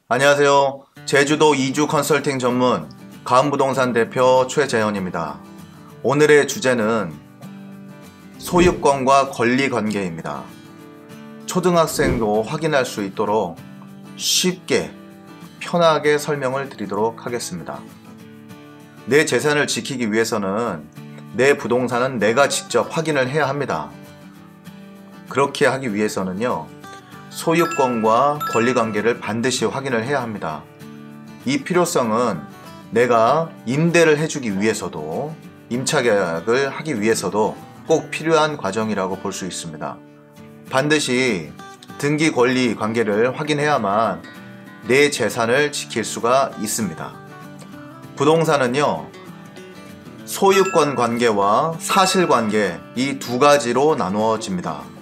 안녕하세요. 제주도 이주 컨설팅 전문 가은부동산 대표 최재현입니다. 오늘의 주제는 소유권과 권리관계입니다. 초등학생도 확인할 수 있도록 쉽게 편하게 설명을 드리도록 하겠습니다. 내 재산을 지키기 위해서는 내 부동산은 내가 직접 확인을 해야 합니다. 그렇게 하기 위해서는요, 소유권과 권리관계를 반드시 확인을 해야 합니다. 이 필요성은 내가 임대를 해주기 위해서도, 임차계약을 하기 위해서도 꼭 필요한 과정이라고 볼 수 있습니다. 반드시 등기 권리 관계를 확인해야만 내 재산을 지킬 수가 있습니다. 부동산은요, 소유권 관계와 사실관계, 이 두 가지로 나누어집니다.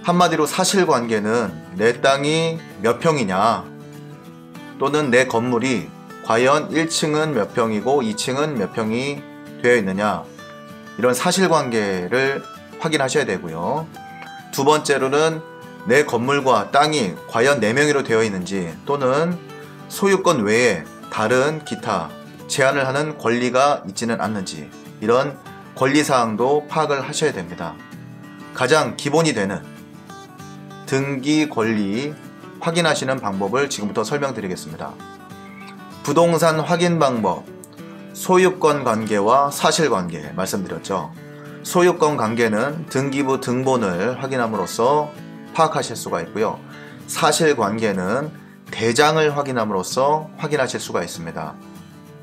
한마디로 사실관계는 내 땅이 몇 평이냐, 또는 내 건물이 과연 1층은 몇 평이고 2층은 몇 평이 되어 있느냐, 이런 사실관계를 확인하셔야 되고요. 두 번째로는 내 건물과 땅이 과연 4명이로 되어 있는지, 또는 소유권 외에 다른 기타 제한을 하는 권리가 있지는 않는지, 이런 권리사항도 파악을 하셔야 됩니다. 가장 기본이 되는 등기 권리 확인하시는 방법을 지금부터 설명드리겠습니다. 부동산 확인 방법, 소유권 관계와 사실관계 말씀드렸죠. 소유권 관계는 등기부 등본을 확인함으로써 파악하실 수가 있고요. 사실관계는 대장을 확인함으로써 확인하실 수가 있습니다.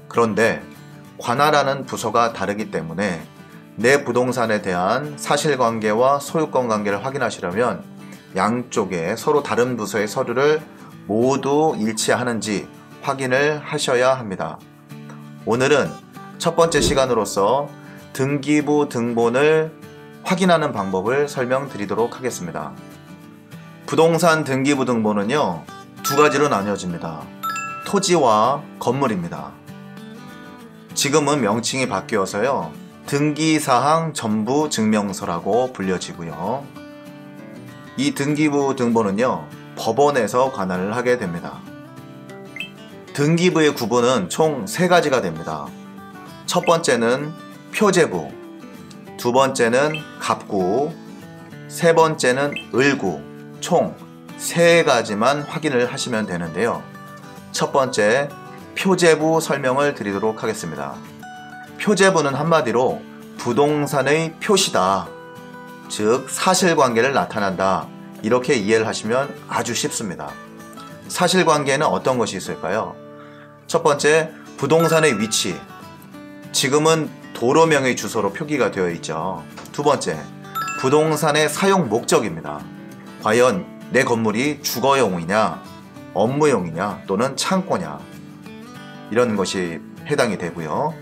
그런데 관할하는 부서가 다르기 때문에 내 부동산에 대한 사실관계와 소유권 관계를 확인하시려면 양쪽에 서로 다른 부서의 서류를 모두 일치하는지 확인을 하셔야 합니다. 오늘은 첫 번째 시간으로서 등기부 등본을 확인하는 방법을 설명드리도록 하겠습니다. 부동산 등기부 등본은요, 두 가지로 나뉘어집니다. 토지와 건물입니다. 지금은 명칭이 바뀌어서요, 등기사항 전부 증명서라고 불려지고요. 이 등기부 등본은요, 법원에서 관할을 하게 됩니다. 등기부의 구분은 총 3가지가 됩니다. 첫 번째는 표제부, 두 번째는 갑구, 세 번째는 을구, 총 3가지만 확인을 하시면 되는데요. 첫 번째, 표제부 설명을 드리도록 하겠습니다. 표제부는 한마디로 부동산의 표시다, 즉 사실관계를 나타낸다, 이렇게 이해를 하시면 아주 쉽습니다. 사실관계는 어떤 것이 있을까요? 첫 번째, 부동산의 위치, 지금은 도로명의 주소로 표기가 되어 있죠. 두 번째, 부동산의 사용 목적입니다. 과연 내 건물이 주거용이냐, 업무용이냐, 또는 창고냐, 이런 것이 해당이 되고요.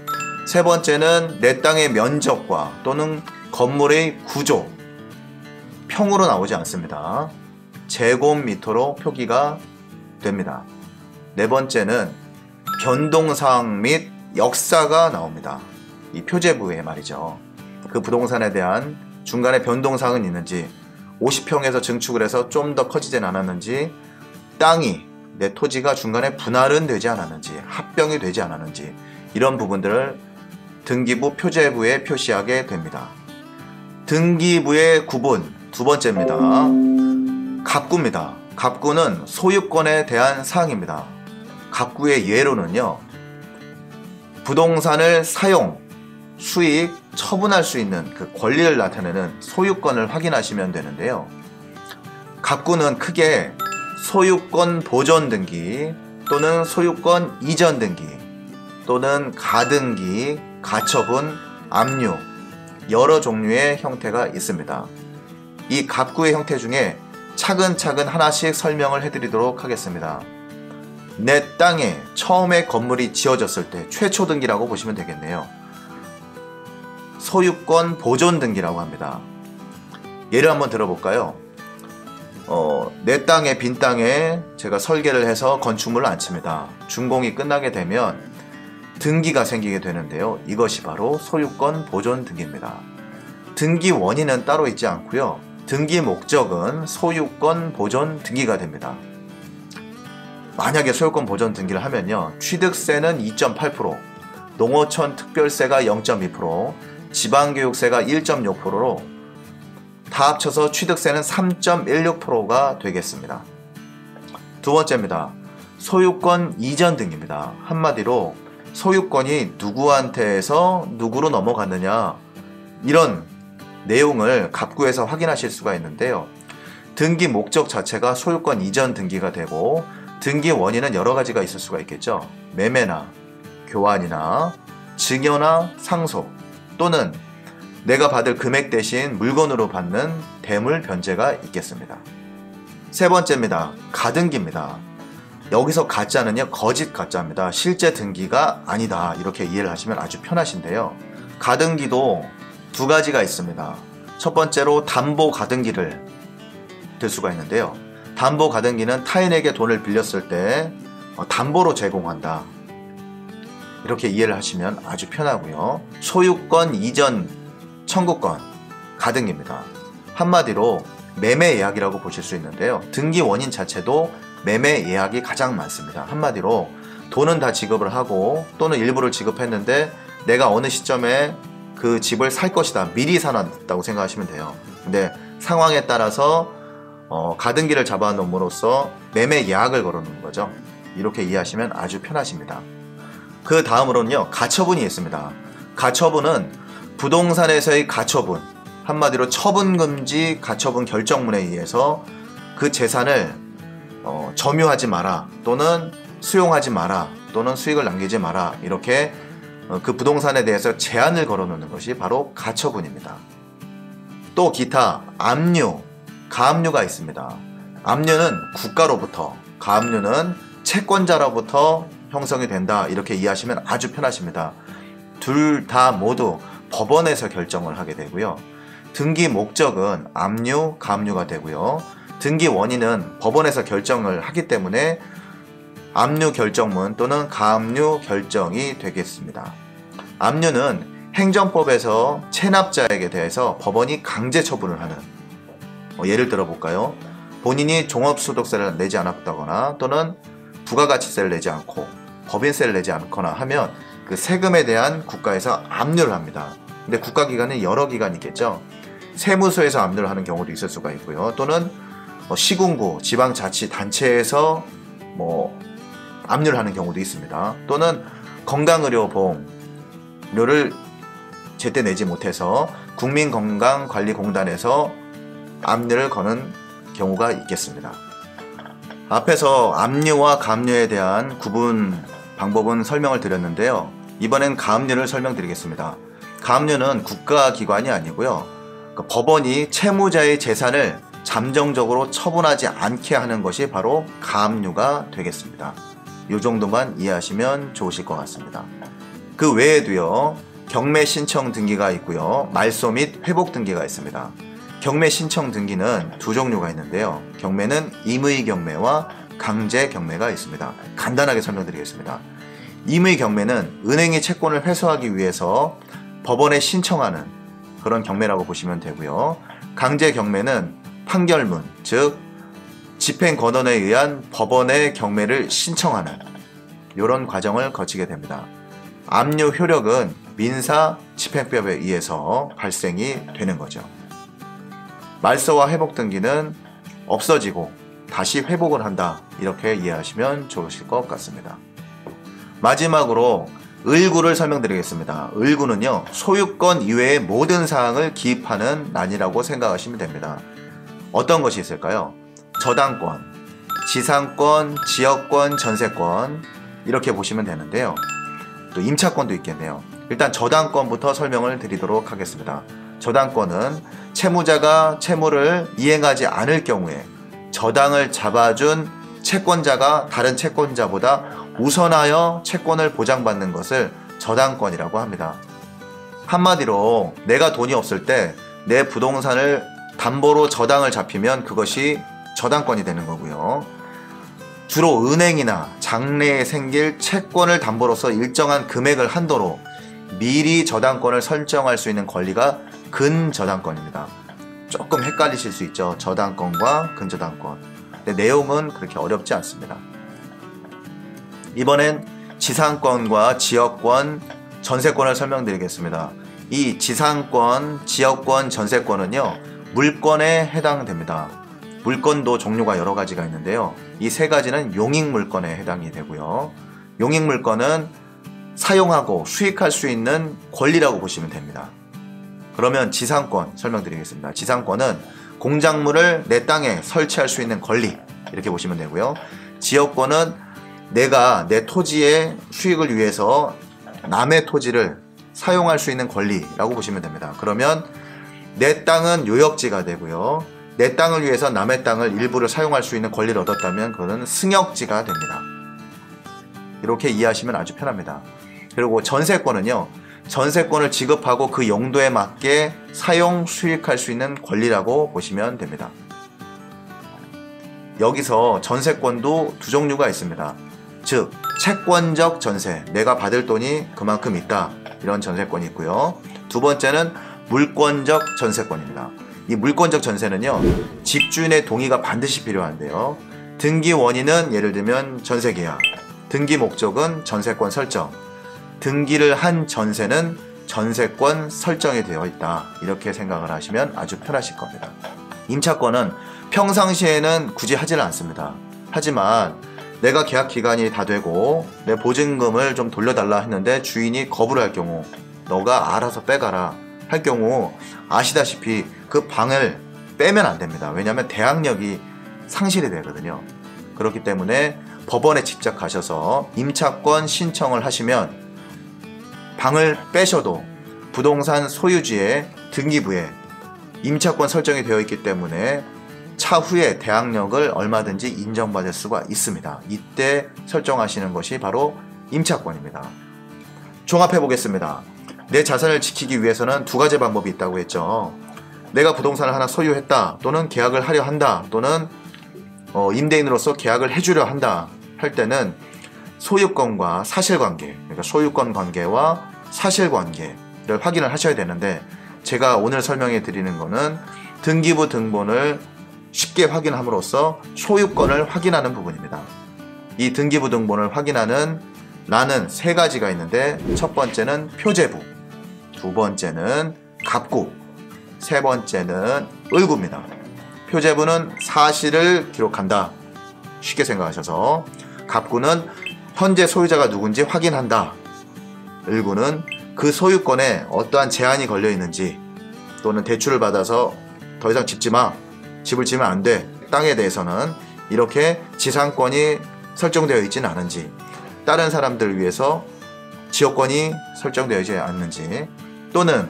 세 번째는 내 땅의 면적과 또는 건물의 구조, 평으로 나오지 않습니다. 제곱미터로 표기가 됩니다. 네 번째는 변동사항 및 역사가 나옵니다. 이 표제부에 말이죠. 그 부동산에 대한 중간에 변동사항은 있는지, 50평에서 증축을 해서 좀 더 커지진 않았는지, 땅이, 내 토지가 중간에 분할은 되지 않았는지, 합병이 되지 않았는지, 이런 부분들을 등기부 표제부에 표시하게 됩니다. 등기부의 구분, 두 번째입니다. 갑구입니다. 갑구는 소유권에 대한 사항입니다. 갑구의 예로는요, 부동산을 사용, 수익, 처분할 수 있는 그 권리를 나타내는 소유권을 확인하시면 되는데요. 갑구는 크게 소유권 보존 등기, 또는 소유권 이전 등기, 또는 가등기, 가처분, 압류, 여러 종류의 형태가 있습니다. 이 갑구의 형태 중에 차근차근 하나씩 설명을 해드리도록 하겠습니다. 내 땅에 처음에 건물이 지어졌을 때 최초 등기라고 보시면 되겠네요. 소유권 보존 등기라고 합니다. 예를 한번 들어볼까요? 내 땅에, 빈 땅에 제가 설계를 해서 건축물을 안 칩니다. 준공이 끝나게 되면 등기가 생기게 되는데요. 이것이 바로 소유권 보존 등기입니다. 등기 원인은 따로 있지 않고요. 등기 목적은 소유권 보존 등기가 됩니다. 만약에 소유권 보존 등기를 하면요, 취득세는 2.8%, 농어촌 특별세가 0.2%, 지방교육세가 1.6%로 다 합쳐서 취득세는 3.16%가 되겠습니다. 두 번째입니다. 소유권 이전 등기입니다. 한마디로 소유권이 누구한테서 누구로 넘어갔느냐, 이런 내용을 갑구에서 확인하실 수가 있는데요. 등기 목적 자체가 소유권 이전 등기가 되고, 등기 원인은 여러 가지가 있을 수가 있겠죠. 매매나 교환이나 증여나 상속, 또는 내가 받을 금액 대신 물건으로 받는 대물 변제가 있겠습니다. 세 번째입니다. 가등기입니다. 여기서 가짜는요, 거짓 가짜입니다. 실제 등기가 아니다, 이렇게 이해를 하시면 아주 편하신데요. 가등기도 두 가지가 있습니다. 첫 번째로 담보 가등기를 들 수가 있는데요. 담보 가등기는 타인에게 돈을 빌렸을 때 담보로 제공한다, 이렇게 이해를 하시면 아주 편하고요. 소유권 이전 청구권 가등기입니다. 한마디로 매매 예약이라고 보실 수 있는데요. 등기 원인 자체도 매매 예약이 가장 많습니다. 한마디로 돈은 다 지급을 하고, 또는 일부를 지급했는데 내가 어느 시점에 그 집을 살 것이다, 미리 사놨다고 생각하시면 돼요. 근데 상황에 따라서 가등기를 잡아놓음으로써 매매 예약을 걸어놓는 거죠. 이렇게 이해하시면 아주 편하십니다. 그 다음으로는요, 가처분이 있습니다. 가처분은 부동산에서의 가처분, 한마디로 처분금지 가처분 결정문에 의해서 그 재산을 점유하지 마라, 또는 수용하지 마라, 또는 수익을 남기지 마라, 이렇게 그 부동산에 대해서 제한을 걸어놓는 것이 바로 가처분입니다. 또 기타 압류, 가압류가 있습니다. 압류는 국가로부터, 가압류는 채권자로부터 형성이 된다, 이렇게 이해하시면 아주 편하십니다. 둘 다 모두 법원에서 결정을 하게 되고요. 등기 목적은 압류, 가압류가 되고요. 등기 원인은 법원에서 결정을 하기 때문에 압류 결정문 또는 가압류 결정이 되겠습니다. 압류는 행정법에서 체납자에게 대해서 법원이 강제 처분을 하는, 예를 들어 볼까요? 본인이 종합소득세를 내지 않았다거나, 또는 부가가치세를 내지 않고 법인세를 내지 않거나 하면 그 세금에 대한 국가에서 압류를 합니다. 근데 국가기관은 여러 기관이 있겠죠. 세무서에서 압류를 하는 경우도 있을 수가 있고요. 또는 시군구, 지방자치단체에서 압류를 하는 경우도 있습니다. 또는 건강의료보험료를 제때 내지 못해서 국민건강관리공단에서 압류를 거는 경우가 있겠습니다. 앞에서 압류와 가압류에 대한 구분 방법은 설명을 드렸는데요. 이번엔 가압류를 설명드리겠습니다. 가압류는 국가기관이 아니고요, 법원이 채무자의 재산을 잠정적으로 처분하지 않게 하는 것이 바로 가압류가 되겠습니다. 이 정도만 이해하시면 좋으실 것 같습니다. 그 외에도요, 경매 신청 등기가 있고요, 말소 및 회복 등기가 있습니다. 경매 신청 등기는 두 종류가 있는데요. 경매는 임의 경매와 강제 경매가 있습니다. 간단하게 설명드리겠습니다. 임의 경매는 은행이 채권을 회수하기 위해서 법원에 신청하는 그런 경매라고 보시면 되고요. 강제 경매는 판결문, 즉 집행권원에 의한 법원의 경매를 신청하는 이런 과정을 거치게 됩니다. 압류 효력은 민사 집행법에 의해서 발생이 되는 거죠. 말소와 회복 등기는 없어지고 다시 회복을 한다, 이렇게 이해하시면 좋으실 것 같습니다. 마지막으로 을구를 설명드리겠습니다. 을구는요, 소유권 이외의 모든 사항을 기입하는 난이라고 생각하시면 됩니다. 어떤 것이 있을까요? 저당권, 지상권, 지역권, 전세권, 이렇게 보시면 되는데요. 또 임차권도 있겠네요. 일단 저당권부터 설명을 드리도록 하겠습니다. 저당권은 채무자가 채무를 이행하지 않을 경우에 저당을 잡아준 채권자가 다른 채권자보다 우선하여 채권을 보장받는 것을 저당권이라고 합니다. 한마디로 내가 돈이 없을 때 내 부동산을 담보로 저당을 잡히면 그것이 저당권이 되는 거고요. 주로 은행이나 장래에 생길 채권을 담보로서 일정한 금액을 한도로 미리 저당권을 설정할 수 있는 권리가 근저당권입니다. 조금 헷갈리실 수 있죠. 저당권과 근저당권. 근데 내용은 그렇게 어렵지 않습니다. 이번엔 지상권과 지역권, 전세권을 설명드리겠습니다. 이 지상권, 지역권, 전세권은요, 물권에 해당됩니다. 물권도 종류가 여러 가지가 있는데요. 이 세 가지는 용익물권에 해당이 되고요. 용익물권은 사용하고 수익할 수 있는 권리라고 보시면 됩니다. 그러면 지상권 설명드리겠습니다. 지상권은 공작물을 내 땅에 설치할 수 있는 권리, 이렇게 보시면 되고요. 지역권은 내가 내 토지의 수익을 위해서 남의 토지를 사용할 수 있는 권리라고 보시면 됩니다. 그러면 내 땅은 요역지가 되고요. 내 땅을 위해서 남의 땅을 일부를 사용할 수 있는 권리를 얻었다면 그거는 승역지가 됩니다. 이렇게 이해하시면 아주 편합니다. 그리고 전세권은요, 전세권을 지급하고 그 용도에 맞게 사용, 수익할 수 있는 권리라고 보시면 됩니다. 여기서 전세권도 두 종류가 있습니다. 즉, 채권적 전세, 내가 받을 돈이 그만큼 있다, 이런 전세권이 있고요. 두 번째는 물권적 전세권입니다. 이 물권적 전세는요, 집주인의 동의가 반드시 필요한데요. 등기 원인은 예를 들면 전세계약, 등기 목적은 전세권 설정, 등기를 한 전세는 전세권 설정이 되어 있다, 이렇게 생각을 하시면 아주 편하실 겁니다. 임차권은 평상시에는 굳이 하지는 않습니다. 하지만 내가 계약 기간이 다 되고 내 보증금을 좀 돌려달라 했는데 주인이 거부를 할 경우, 너가 알아서 빼가라 할 경우 아시다시피 그 방을 빼면 안 됩니다. 왜냐하면 대항력이 상실이 되거든요. 그렇기 때문에 법원에 직접 가셔서 임차권 신청을 하시면 방을 빼셔도 부동산 소유지의 등기부에 임차권 설정이 되어 있기 때문에 차후에 대항력을 얼마든지 인정받을 수가 있습니다. 이때 설정하시는 것이 바로 임차권입니다. 종합해 보겠습니다. 내 자산을 지키기 위해서는 두 가지 방법이 있다고 했죠. 내가 부동산을 하나 소유했다, 또는 계약을 하려 한다, 또는 임대인으로서 계약을 해주려 한다 할 때는 소유권과 사실관계, 그러니까 소유권 관계와 사실관계를 확인을 하셔야 되는데, 제가 오늘 설명해 드리는 거는 등기부 등본을 쉽게 확인함으로써 소유권을 확인하는 부분입니다. 이 등기부 등본을 확인하는 란은 세 가지가 있는데, 첫 번째는 표제부, 두 번째는 갑구, 세 번째는 을구입니다. 표제부는 사실을 기록한다, 쉽게 생각하셔서, 갑구는 현재 소유자가 누군지 확인한다, 을구는 그 소유권에 어떠한 제한이 걸려 있는지, 또는 대출을 받아서 더 이상 짓지 마, 집을 지으면 안 돼, 땅에 대해서는 이렇게 지상권이 설정되어 있지는 않은지, 다른 사람들을 위해서 지역권이 설정되어 있지 않는지, 또는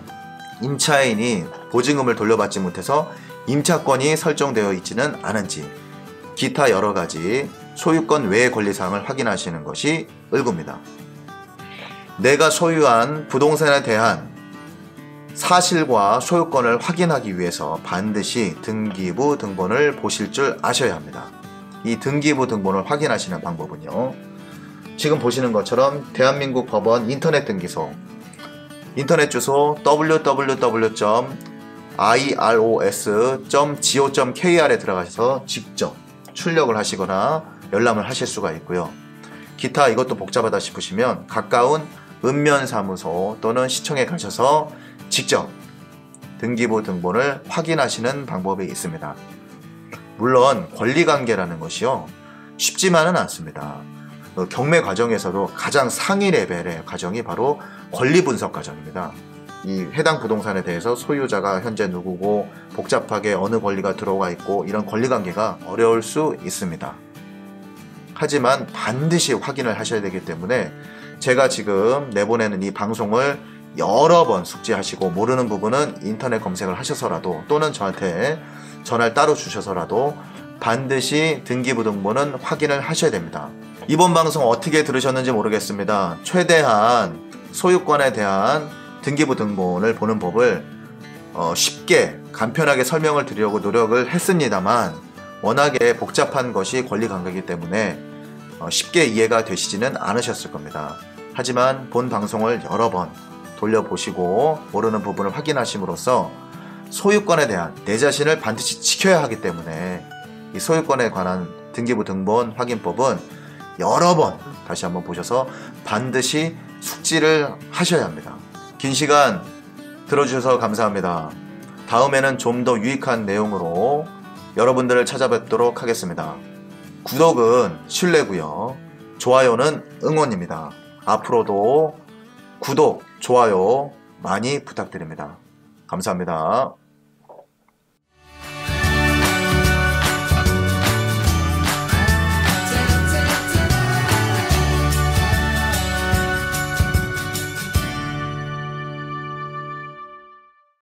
임차인이 보증금을 돌려받지 못해서 임차권이 설정되어 있지는 않은지, 기타 여러 가지 소유권 외의 권리사항을 확인하시는 것이 을구입니다. 내가 소유한 부동산에 대한 사실과 소유권을 확인하기 위해서 반드시 등기부 등본을 보실 줄 아셔야 합니다. 이 등기부 등본을 확인하시는 방법은요, 지금 보시는 것처럼 대한민국 법원 인터넷 등기소, 인터넷 주소 www.iros.go.kr에 들어가셔서 직접 출력을 하시거나 열람을 하실 수가 있고요. 기타 이것도 복잡하다 싶으시면 가까운 읍면사무소 또는 시청에 가셔서 직접 등기부 등본을 확인하시는 방법이 있습니다. 물론 권리관계라는 것이요, 쉽지만은 않습니다. 경매 과정에서도 가장 상위 레벨의 과정이 바로 권리분석 과정입니다. 이 해당 부동산에 대해서 소유자가 현재 누구고 복잡하게 어느 권리가 들어가 있고, 이런 권리관계가 어려울 수 있습니다. 하지만 반드시 확인을 하셔야 되기 때문에 제가 지금 내보내는 이 방송을 여러 번 숙지하시고, 모르는 부분은 인터넷 검색을 하셔서라도, 또는 저한테 전화를 따로 주셔서라도 반드시 등기부 등본은 확인을 하셔야 됩니다. 이번 방송 어떻게 들으셨는지 모르겠습니다. 최대한 소유권에 대한 등기부 등본을 보는 법을 쉽게 간편하게 설명을 드리려고 노력을 했습니다만, 워낙에 복잡한 것이 권리관계이기 때문에 쉽게 이해가 되시지는 않으셨을 겁니다. 하지만 본 방송을 여러 번 돌려보시고 모르는 부분을 확인하심으로써 소유권에 대한 내 자신을 반드시 지켜야 하기 때문에 이 소유권에 관한 등기부 등본 확인법은 여러 번 다시 한번 보셔서 반드시 숙지를 하셔야 합니다. 긴 시간 들어주셔서 감사합니다. 다음에는 좀 더 유익한 내용으로 여러분들을 찾아뵙도록 하겠습니다. 구독은 신뢰고요. 좋아요는 응원입니다. 앞으로도 구독, 좋아요 많이 부탁드립니다. 감사합니다.